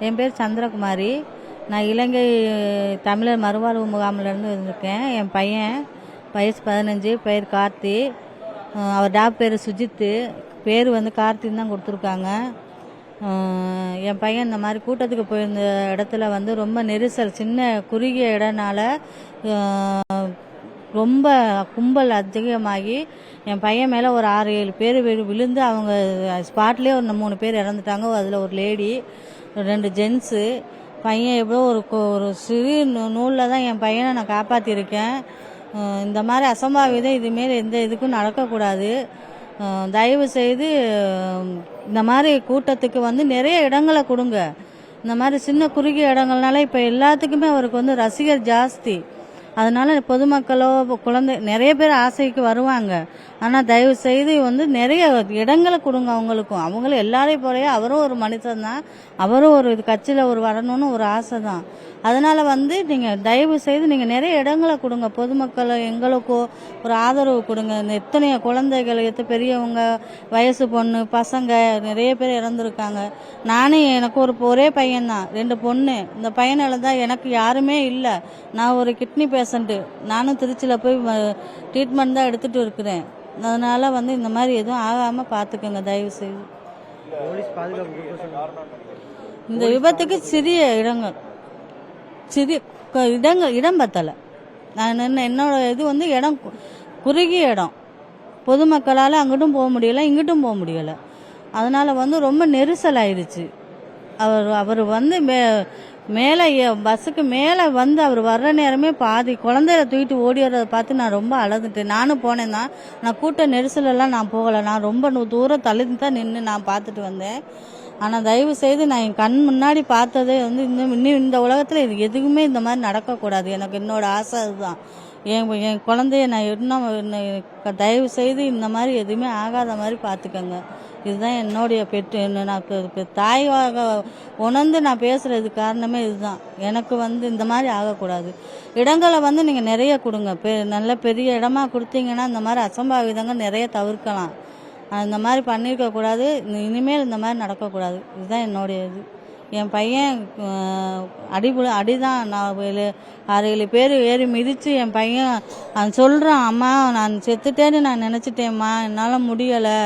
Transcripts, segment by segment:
என் பேர் சந்திரகுமாரி. நான் இலங்கை தமிழர் மறுவாழ்வு முகாமிலேருந்து வந்திருக்கேன். என் பையன் வயசு 15, பேர் கார்த்தி. அவர் டாக்டர் பேர் சுஜித்து, பேர் கார்த்தின்னு தான் கொடுத்துருக்காங்க. என் பையன் இந்த மாதிரி கூட்டத்துக்கு போயிருந்த இடத்துல ரொம்ப நெரிசல், சின்ன குறுகிய இடனால ரொம்ப கும்பல் அதிகமாகி என் பையன் மேலே ஒரு 6-7 பேர் விழுந்து அவங்க ஸ்பாட்லேயே ஒரு 3 பேர் இறந்துட்டாங்க. அதில் ஒரு லேடி, 2 ஜென்ஸு. பையன் எவ்வளோ ஒரு சிறு நூலில் தான் என் பையனை நான் காப்பாற்றிருக்கேன். இந்த மாதிரி அசம்பாவிதம் இதுமாரி எந்த இதுக்கும் நடக்கக்கூடாது. தயவு செய்து இந்த மாதிரி கூட்டத்துக்கு நிறைய இடங்களை கொடுங்க. இந்த மாதிரி சின்ன குறுகிய இடங்கள்னால இப்போ எல்லாத்துக்குமே அவருக்கு ரசிகர் ஜாஸ்தி. அதனால பொதுமக்களோ குழந்தை நிறைய பேர் ஆசைக்கு வருவாங்க. ஆனால் தயவு செய்து நிறைய இடங்களை கொடுங்க அவங்களுக்கும். அவங்களும் எல்லாரையும் போலயே அவரும் ஒரு மனுஷன் தான், அவரும் ஒரு கட்சியில் வரணும்னு ஒரு ஆசை தான். அதனால நீங்கள் தயவு செய்து நீங்கள் நிறைய இடங்களை கொடுங்க. பொதுமக்களை எங்களுக்கோ ஒரு ஆதரவு கொடுங்க. எத்தனையோ குழந்தைகள், பெரியவங்க, வயசு பொண்ணு, பசங்க நிறைய பேர் இறந்துருக்காங்க. நானே எனக்கு ஒரே பையன்தான், 2 பொண்ணு. இந்த பையனால தான் எனக்கு யாருமே இல்லை. நான் ஒரு கிட்னி பேஷண்ட்டு. நானும் திருச்சியில் போய் ட்ரீட்மெண்ட் தான் எடுத்துகிட்டு இருக்கிறேன். அதனால இந்த மாதிரி எதுவும் ஆகாமல் பார்த்துக்கோங்க தயவு செய்து. இந்த விபத்துக்கு சிறிய இடங்கள், இடம் பத்தலை. நான் என்னோட இது இடம் குறுகிய இடம். பொதுமக்களால் அங்கிட்டும் போக முடியலை, இங்கிட்டும் போக முடியலை. அதனால் ரொம்ப நெரிசல் ஆயிடுச்சு. அவர் மேலே பஸ்ஸுக்கு மேலே அவர் வர்ற நேரமே பாதி குழந்தைய தூக்கிட்டு ஓடி வர்றதை பார்த்து நான் ரொம்ப அழுதுட்டேன். நானும் போனேன் தான். நான் கூட்ட நெரிசலெல்லாம் நான் போகலை. நான் ரொம்ப தூரம் தள்ளி தான் நின்று நான் பார்த்துட்டு வந்தேன். ஆனால் தயவு செய்து நான் என் கண் முன்னாடி பார்த்ததே இன்னும் இந்த உலகத்தில் இது எதுவுமே இந்த மாதிரி நடக்கக்கூடாது. எனக்கு என்னோட ஆசை அதுதான். என் குழந்தைய நான் இன்னும் தயவு செய்து இந்த மாதிரி எதுவுமே ஆகாத மாதிரி பார்த்துக்கங்க. இதுதான் என்னுடைய நான் தாயாக உணர்ந்து நான் பேசுறது காரணமே இதுதான். எனக்கு இந்த மாதிரி ஆகக்கூடாது. இடங்களை நீங்கள் நிறைய கொடுங்க. நல்ல பெரிய இடமா கொடுத்தீங்கன்னா இந்த மாதிரி அசம்பாவிதங்கள் நிறைய தவிர்க்கலாம். இந்த மாதிரி பண்ணியிருக்கக்கூடாது. இனிமேல் இந்த மாதிரி நடக்கக்கூடாது. இதுதான் என்னுடைய இது. என் பையன் அடிதான். நான் 6-7 பேர் ஏறி மிதித்து என் பையன் சொல்கிறான், அம்மா நான் செத்துட்டேன்னு நான் நினச்சிட்டேம்மா, என்னால் முடியலை,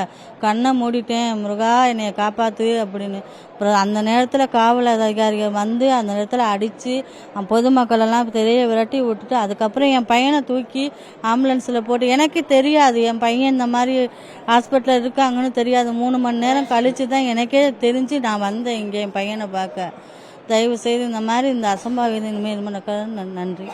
கண்ணை மூடிட்டேன், முருகா என்னைய காப்பாற்று அப்படின்னு. அப்புறம் அந்த நேரத்தில் காவல் அதிகாரிகள் அந்த நேரத்தில் அடித்து பொதுமக்களெல்லாம் தெரிய விரட்டி விட்டுட்டு அதுக்கப்புறம் என் பையனை தூக்கி ஆம்புலன்ஸில் போட்டு, எனக்கு தெரியாது என் பையன் இந்த மாதிரி ஹாஸ்பிட்டலில் இருக்காங்கன்னு தெரியாது. 3 மணி நேரம் கழித்து தான் எனக்கே தெரிஞ்சு நான் வந்தேன் இங்கே என் பையனை பார்க்க. தயவு செய்து இந்த மாதிரி இந்த அசம்பாவிதம் இனிமேல் நன்றி.